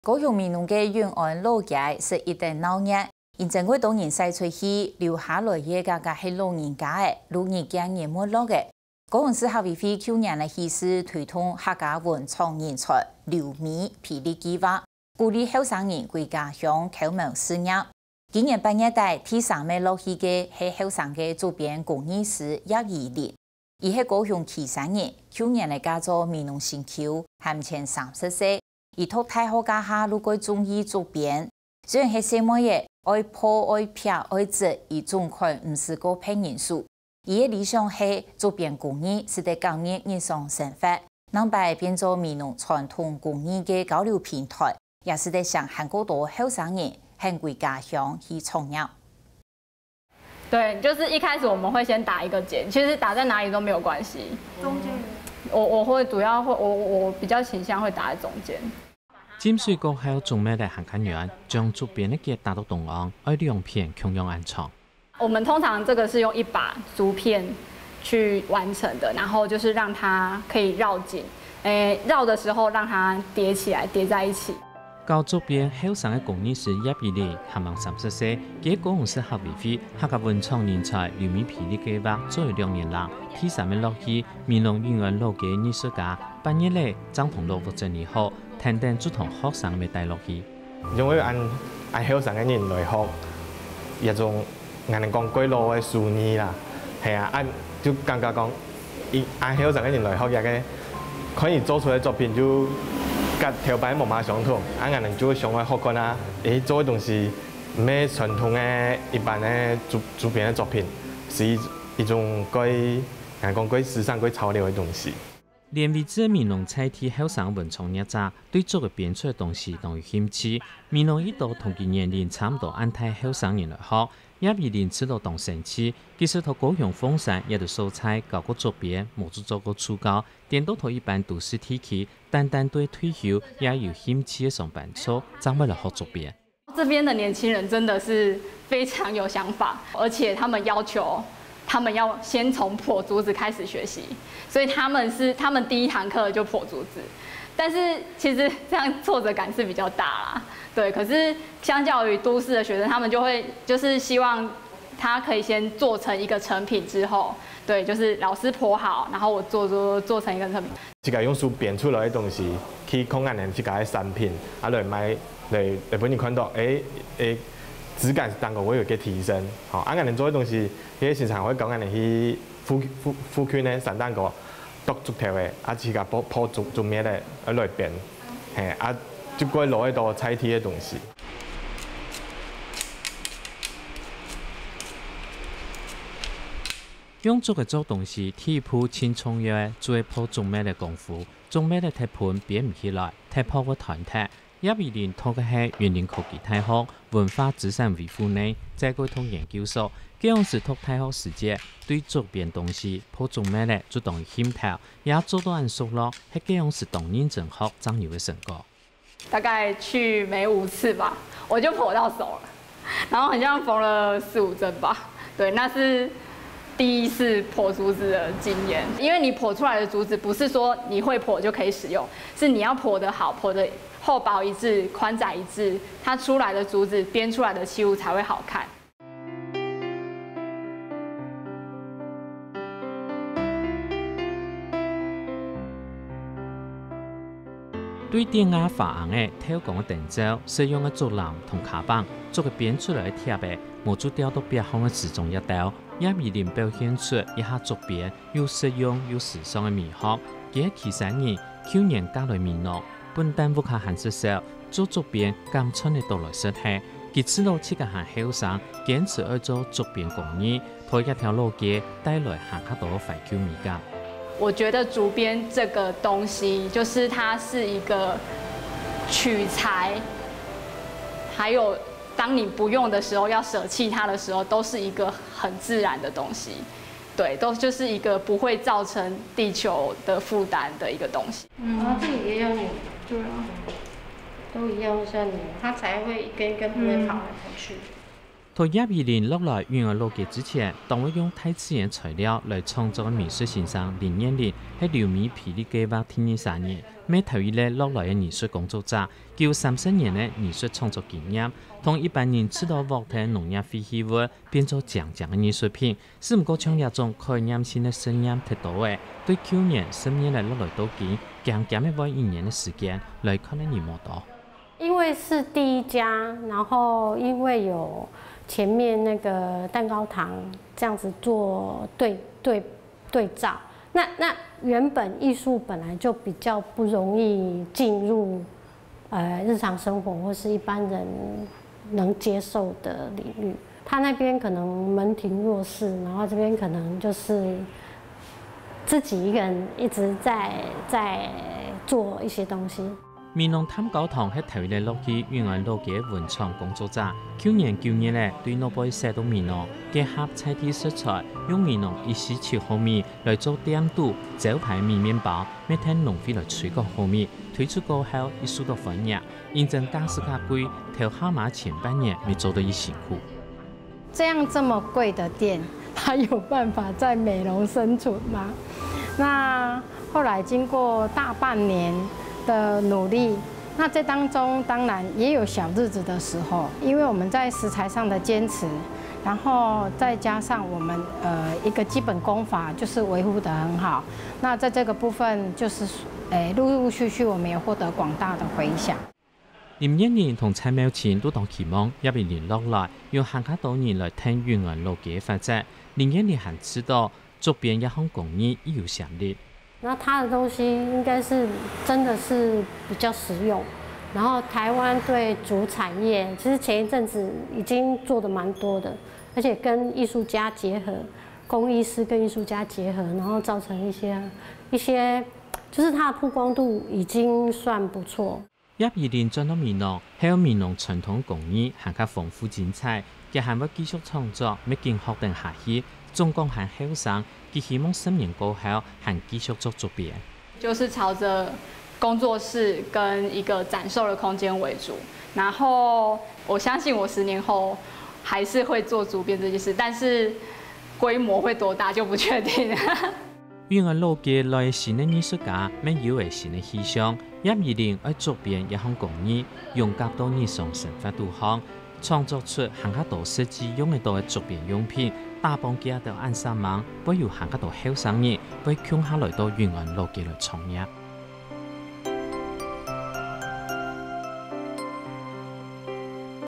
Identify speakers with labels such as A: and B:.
A: 高雄民农嘅永安老街是一定闹热，因正我当年晒出去留下来嘅个系老人家嘅，老人家年没落嘅。高雄市校委会去年嘅起始推动客家文创人才留美霹雳计划，鼓励后生人回家乡口门事业。今年8月底，第3枚落去嘅系后生嘅主编工艺师叶怡莲，伊系高雄旗山人，去年嚟加做民农新球，含前30岁。伊读大学家下，如果中意做编，虽然系什么嘢，爱破爱撇爱折，伊总看唔是个骗人数。伊嘅理想系做编工艺，是得教育日常生活，能把变做民农传统工艺嘅交流平台，也是得向韩国多后生人向回家乡去创业。
B: 对，就是一开始我们会先打一个结，其实打在哪里都没有关系。中间。我会主要会我比较倾向会打在中间。
C: 尖水过后，中美的行刊员将竹编的结打到洞案，爱利用片共用安装。
B: 我们通常这个是用一把竹片去完成的，然后就是让它可以绕紧，绕的时候让它叠起来，叠在一起。
C: 教竹编后生的工艺师叶怡莲，含望30岁，喺高雄市校委会客家文创人才留美霹雳计划做了2年啦。第3枚落去，民农永安老街艺术家8月嚟张同乐福整理好，谈谈竹同学生咪带落去。
D: 因为按后生嘅人来学，一种人讲归路嘅顺意啦，系啊，就感觉讲，按后生嘅人来学嘅，可以做出来作品就。跟条板冇嘛相同，人就想要学看啊，做嘅东西唔係傳統嘅一般嘅主編嘅作品，是一種佢講佢時尚、佢潮流嘅東西。
C: 連為這民農菜體後生文創業者對做嘅編出嘅東西都有興趣，民農一度同佢年齡差唔多安泰後生人來學，也比連知道當神奇，其實同高雄鳳山也對蔬菜搞過做編，冇做過出稿，點都同一般都市地區，單對退休也有興趣嘅上班族，爭為了學做編。
B: 這邊的年輕人真的是非常有想法，而且他們要求。他們要先從破竹子開始學習，所以他們第一堂課就破竹子，但是其實這樣挫折感是比較大啦，對。可是相較於都市的學生，他們就是希望他可以先做成一個成品之後，對，就是老師破好，然後我做成一個成品。
D: 自己用書編出來嘅東西，去看人哋自己嘅產品，來賣嚟俾你看到，質感是當個會有個提升，人做嘅東西，啲市場會講人哋去富圈咧，上單個剁竹條嘅，自己破竹咩咧，來編，就過攞一道菜體嘅東西。
C: 用竹嘅做東西，第一步先創業做一鋪竹咩嘅功夫，竹咩嘅鐵盤編唔起來，鐵鋪嘅團體。葉怡蓮讀嘅係雲林科技大學文化資產維護內在溝通研究所，嗰陣時讀大學時節，對竹編東西破竹咩咧，就當興頭，也做到很熟絡，係嗰陣時當認真學，爭有嘅成果。
B: 大概去沒5次吧，我就破到手了，然後好像縫了4、5針吧。對，那是第一次破竹子的經驗，因為你破出來的竹子不是說你會破就可以使用，是你要破得好，破得厚薄一致、寬窄一致，它出來的竹子編出來的器物才會好看。
C: 對電壓發硬嘅挑鋼嘅電罩，使用嘅竹籃同卡棒，竹嘅編出來嘅貼嘅，冇做掉到別項嘅其中一道。葉怡蓮表現出一下竹編又實用又時尚嘅美學，佢旗山人去年加來民農。本單屋下限實少，做竹編咁春嘅到來實係，佢知道自己係後生，堅持要做竹編工藝，拖一條路街帶來行較多懷舊美感。
B: 我覺得竹編這個東西，就是它是一個取材，還有當你不用的時候要捨棄它的時候，都是一個很自然的東西。對，都就是一個不會造成地球的負擔的一個東西。
E: 這裡也有對啊，都一樣像你，它才會一根一根不會跑來跑去。
C: 在2020落来云安路街之前，当我用太自然材料来创作的美术先生林彦霖，喺留美霹雳計劃天23年，每頭一咧落來嘅藝術工作者，具有30年嘅藝術創作經驗，同一般人知道獲得農業廢棄物變做強嘅藝術品，是唔過將一種概念性嘅聲音睇到嘅，對去年10年嚟落來到今，減嘅話1年嘅時間來看得你冇到。
E: 因為是第一家，然後因為有前面那個蛋糕堂這樣子做對照，那原本藝術本來就比較不容易進入日常生活或是一般人能接受的領域。他那邊可能門庭若市，然後這邊可能就是自己一個人一直在做一些東西。
C: 美濃探教堂係頭一落去雲安路嘅文創工作者，去年9月咧對腦杯寫到美濃，結合在地食材，用美濃147號米來做點肚、招牌米麵包，每天農夫來催個號米，推出過後一數到分日，認真價是價貴，頭下馬前半年未做到一辛苦。
E: 這麼貴的店，它有辦法在美濃生存嗎？那後來經過大半年的努力，那這當中當然也有小日子的時候，因為我們在食材上的堅持，然後再加上我們一個基本功法就是維護得很好，那在這個部分就是陸陸續續我們也獲得廣大的回響。
C: 林彦霖同蔡妙琴都當期望2020落來，用更加多年來聽雲安路嘅發展。林彦霖還知道周邊一項工藝亦有潛力。
E: 那他的東西應該是真的是比較實用，然後台灣對竹產業其實前一陣子已經做得蠻多的，而且跟藝術家結合，工藝師跟藝術家結合，然後造成一些，就是它的曝光度已經算不錯。
C: 2020轉到美濃，還有美濃傳統工藝更加豐富精彩，亦還會繼續創作，未經確定下去。總共還後生，佢希望10年過後還繼續做作品，
B: 就是朝着工作室跟一個展售的空間為主。然後我相信我10年後還是會做主編這件事，但是規模會多大就不確定。
C: 雲安路街來新的藝術家，沒有為新的氣象，2020愛作編一項工藝，用較多日常生活導向，創作出更加多設計用得到嘅作編用品。大幫家到按3萬，不如行得到後生人，為窮下來到雲安路街來創業。